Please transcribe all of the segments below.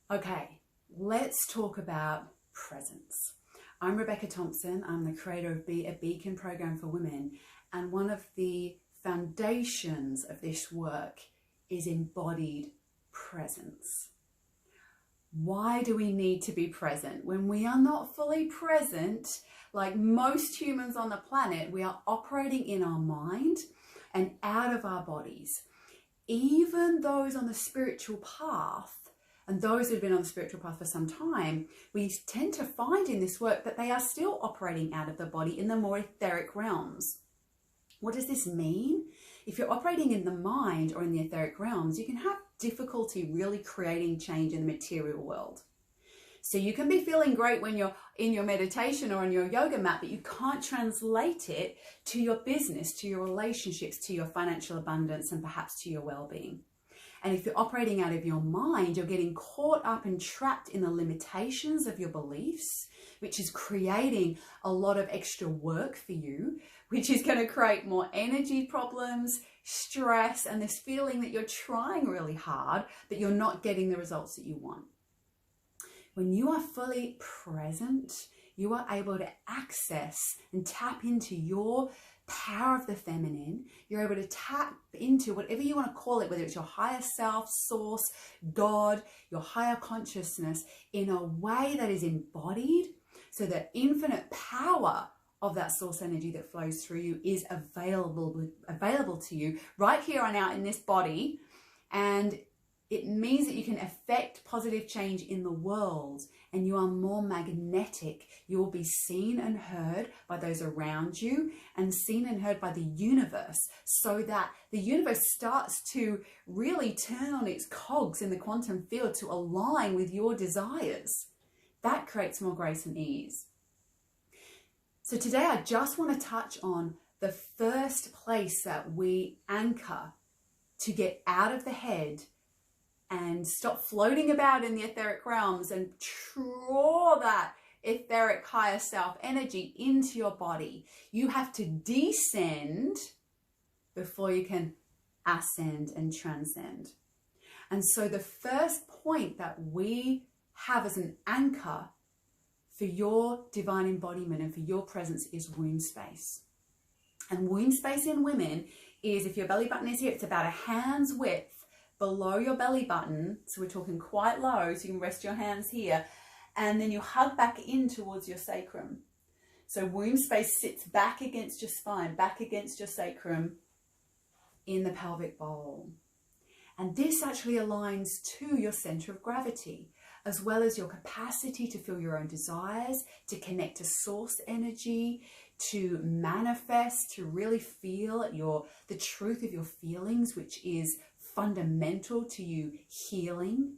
Okay, let's talk about presence. I'm Rebecca Thompson. I'm the creator of Be a Beacon program for women. And one of the foundations of this work is embodied presence. Why do we need to be present? When we are not fully present, like most humans on the planet, we are operating in our mind and out of our bodies. Even those on the spiritual path, and those who've been on the spiritual path for some time, we tend to find in this work that they are still operating out of the body in the more etheric realms. What does this mean? If you're operating in the mind or in the etheric realms, you can have difficulty really creating change in the material world. So you can be feeling great when you're in your meditation or on your yoga mat, but you can't translate it to your business, to your relationships, to your financial abundance, and perhaps to your well-being. And if you're operating out of your mind, you're getting caught up and trapped in the limitations of your beliefs, which is creating a lot of extra work for you, which is going to create more energy problems, stress, and this feeling that you're trying really hard, but you're not getting the results that you want. When you are fully present, you are able to access and tap into your power of the feminine. You're able to tap into whatever you want to call it, whether it's your higher self, source, God, your higher consciousness, in a way that is embodied, so that infinite power of that source energy that flows through you is available to you right here and now in this body. And it means that you can affect positive change in the world, and you are more magnetic. You will be seen and heard by those around you, and seen and heard by the universe, so that the universe starts to really turn on its cogs in the quantum field to align with your desires. That creates more grace and ease. So today I just want to touch on the first place that we anchor to get out of the head and stop floating about in the etheric realms and draw that etheric higher self energy into your body. You have to descend before you can ascend and transcend. And so the first point that we have as an anchor for your divine embodiment and for your presence is womb space. And womb space in women is, if your belly button is here, it's about a hand's width below your belly button. So we're talking quite low, so you can rest your hands here, and then you hug back in towards your sacrum. So womb space sits back against your spine, back against your sacrum in the pelvic bowl. And this actually aligns to your center of gravity, as well as your capacity to feel your own desires, to connect to source energy, to manifest, to really feel the truth of your feelings, which is fundamental to you healing,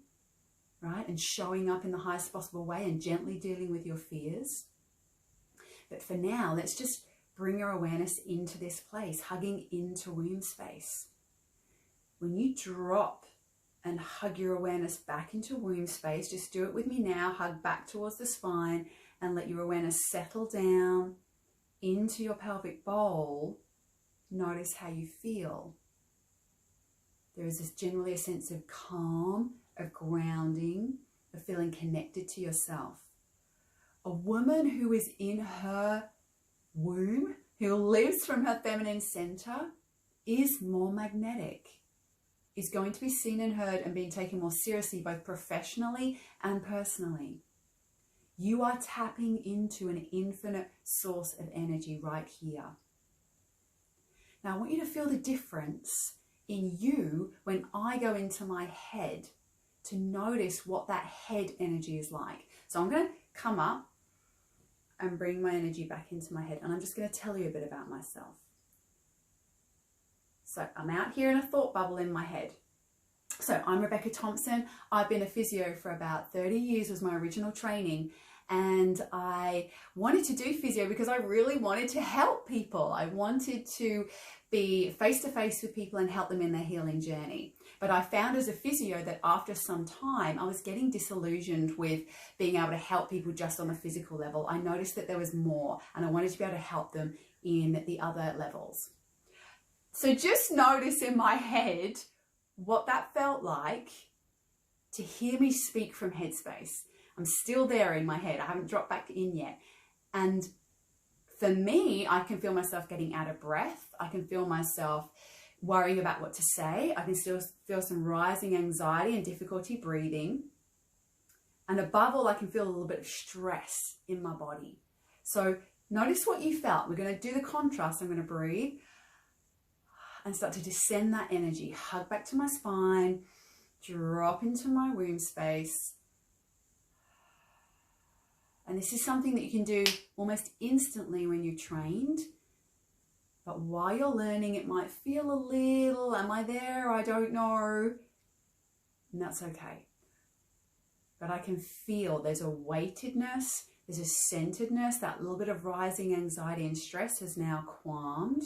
right? And showing up in the highest possible way and gently dealing with your fears. But for now, let's just bring your awareness into this place, hugging into womb space. When you drop and hug your awareness back into womb space, just do it with me now. Hug back towards the spine and let your awareness settle down into your pelvic bowl. Notice how you feel. There is generally a sense of calm, of grounding, of feeling connected to yourself. A woman who is in her womb, who lives from her feminine center, is more magnetic, is going to be seen and heard and being taken more seriously, both professionally and personally. You are tapping into an infinite source of energy right here. Now, I want you to feel the difference in you when I go into my head, to notice what that head energy is like. So I'm going to come up and bring my energy back into my head, and I'm just going to tell you a bit about myself. So I'm out here in a thought bubble in my head. So I'm Rebecca Thompson. I've been a physio for about 30 years, was my original training. And I wanted to do physio because I really wanted to help people. I wanted to be face-to-face with people and help them in their healing journey. But I found as a physio that after some time, I was getting disillusioned with being able to help people just on a physical level. I noticed that there was more, and I wanted to be able to help them in the other levels. So just notice in my head what that felt like to hear me speak from headspace. I'm still there in my head. I haven't dropped back in yet. And for me, I can feel myself getting out of breath. I can feel myself worrying about what to say. I can still feel some rising anxiety and difficulty breathing. And above all, I can feel a little bit of stress in my body. So notice what you felt. We're going to do the contrast. I'm going to breathe and start to descend that energy. Hug back to my spine. Drop into my womb space. And this is something that you can do almost instantly when you're trained. But while you're learning, it might feel a little, am I there? I don't know. And that's okay. But I can feel there's a weightedness, there's a centeredness, that little bit of rising anxiety and stress has now calmed.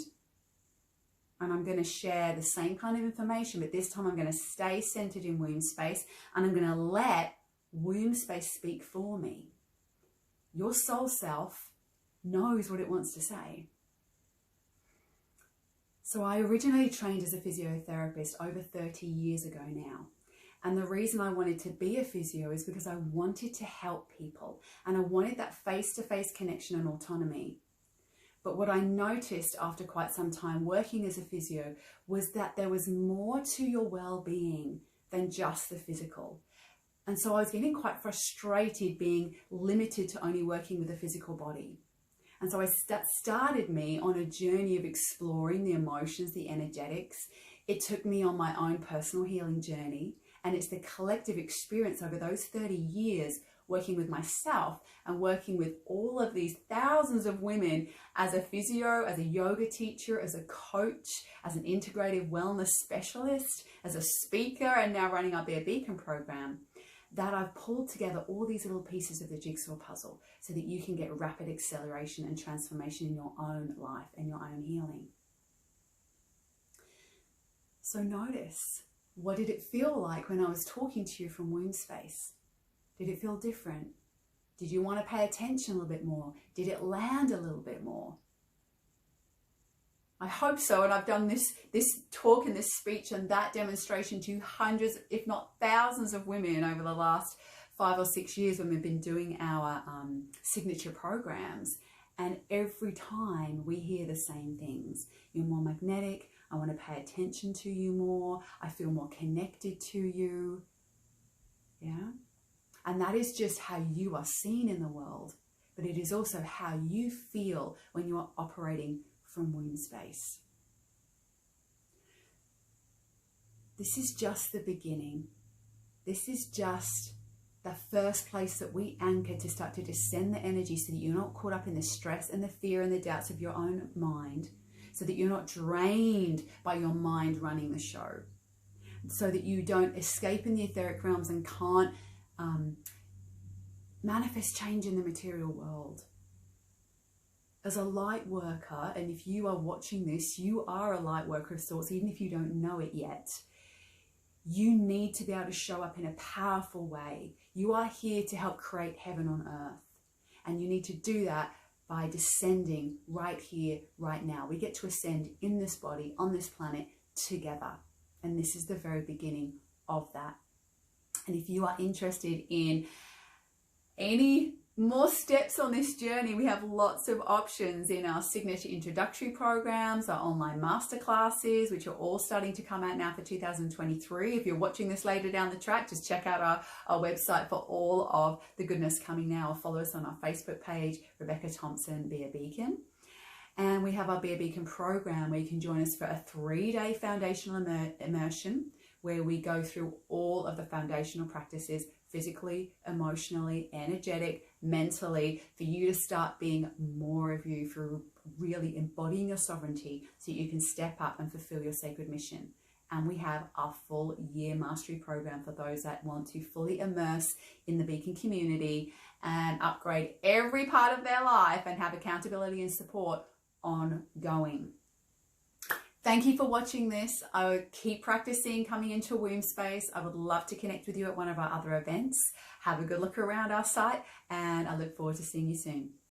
And I'm going to share the same kind of information, but this time I'm going to stay centered in womb space, and I'm going to let womb space speak for me. Your soul self knows what it wants to say. So I originally trained as a physiotherapist over 30 years ago now. And the reason I wanted to be a physio is because I wanted to help people, and I wanted that face-to-face connection and autonomy. But what I noticed after quite some time working as a physio was that there was more to your well-being than just the physical. And so I was getting quite frustrated being limited to only working with the physical body. And so that started me on a journey of exploring the emotions, the energetics. It took me on my own personal healing journey. And it's the collective experience over those 30 years working with myself and working with all of these thousands of women as a physio, as a yoga teacher, as a coach, as an integrative wellness specialist, as a speaker, and now running our Be a Beacon program, that I've pulled together all these little pieces of the jigsaw puzzle so that you can get rapid acceleration and transformation in your own life and your own healing. So notice, what did it feel like when I was talking to you from womb space? Did it feel different? Did you want to pay attention a little bit more? Did it land a little bit more? I hope so, and I've done this talk and this speech and that demonstration to hundreds, if not thousands of women over the last 5 or 6 years when we've been doing our signature programs. And every time we hear the same things. You're more magnetic. I want to pay attention to you more. I feel more connected to you. Yeah? And that is just how you are seen in the world. But it is also how you feel when you are operating from womb space. This is just the beginning. This is just the first place that we anchor to start to descend the energy so that you're not caught up in the stress and the fear and the doubts of your own mind, so that you're not drained by your mind running the show, so that you don't escape in the etheric realms and can't manifest change in the material world. As a light worker, and if you are watching this, you are a light worker of sorts, even if you don't know it yet. You need to be able to show up in a powerful way. You are here to help create heaven on earth. And you need to do that by descending right here, right now. We get to ascend in this body, on this planet, together. And this is the very beginning of that. And if you are interested in any more steps on this journey, we have lots of options in our signature introductory programs, our online masterclasses, which are all starting to come out now for 2023. If you're watching this later down the track, just check out our website for all of the goodness coming now, or follow us on our Facebook page, Rebecca Thompson, Be a Beacon. And we have our Be a Beacon program where you can join us for a 3-day foundational immersion, where we go through all of the foundational practices, physically, emotionally, energetic, mentally, for you to start being more of you, for really embodying your sovereignty so you can step up and fulfill your sacred mission. And we have our full year mastery program for those that want to fully immerse in the Beacon community and upgrade every part of their life and have accountability and support ongoing. Thank you for watching this. I would keep practicing coming into womb space. I would love to connect with you at one of our other events. Have a good look around our site, and I look forward to seeing you soon.